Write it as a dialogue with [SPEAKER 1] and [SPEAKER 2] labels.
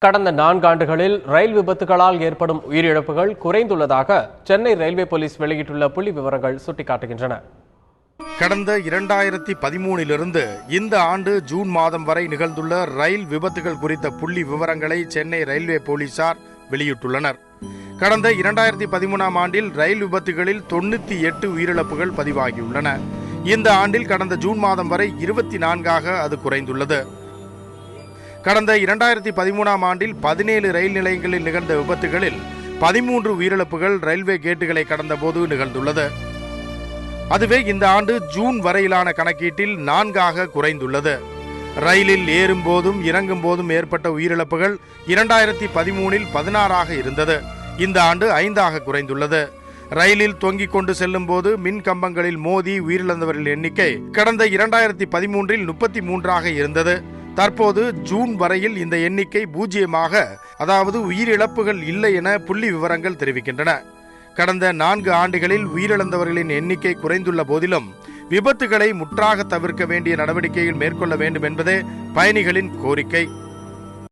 [SPEAKER 1] கடந்த 4 ஆண்டுகளில் ரயில் விபத்துகளால் ஏற்படும் உயிரிழப்புகள் குறைந்துள்ளதாக சென்னை ரயில்வே போலீஸ் வெளியிட்டுள்ள புள்ளி விவரங்கள் சுட்டிக்காட்டுகின்றன.
[SPEAKER 2] கடந்த 2013 இந்த ஆண்டு ஜூன் மாதம் வரை நிகழ்ந்துள்ள ரயில் விபத்துகள் குறித்த புள்ளி விவரங்களை சென்னை ரயில்வே போலீசார் வெளியிட்டுள்ளனர். கடந்த 2013 ஆண்டில் ரயில் விபத்துகளில் 98 உயிரிழப்புகள் பதிவாகியுள்ளன. இந்த ஆண்டில் கடந்த ஜூன் மாதம் வரை 24ஆக அது குறைந்துள்ளது. கடந்த 2013 ஆண்டில் 17 ரயில் நிலையங்களில் நிகழ்ந்த விபத்துகளில் 13 உயிரிழப்புகள் ரயில்வே கேட்டுகளை கடந்தபோது நிகழ்ந்துள்ளது. அதுவே இந்த ஆண்டு ஜூன் வரையிலான கணக்கீட்டில் 4ஆக குறைந்துள்ளது. ரயிலில் ஏறும் போதும் இறங்கும் போதும் ஏற்பட்ட உயிரிழப்புகள் 2013இல் 16ஆக இருந்தது. இந்த ஆண்டு 5ஆக குறைந்துள்ளது. ரயிலில் தொங்கிக் கொண்டு செல்லும் போது மின் கம்பங்களில் மோதி உயிரிழந்தவர்களின் எண்ணிக்கை கடந்த 2013இல் 33ஆக இருந்தது. தற்போது ஜூன் வரையில் இந்த எண்ணிக்கை 0ஆக, அதாவது உயிரிழப்புகள் இல்லை என புள்ளி விவரங்கள் தெரிவிக்கின்றன. கடந்த 4 ஆண்டுகளில் உயிரிழந்தவர்களின் எண்ணிக்கை குறைந்துள்ள போதிலும் விபத்துகளை முற்றாக தவிர்க்க வேண்டிய நடவடிக்கைகள் மேற்கொள்ள வேண்டும் என்பதே பயணிகளின் கோரிக்கை.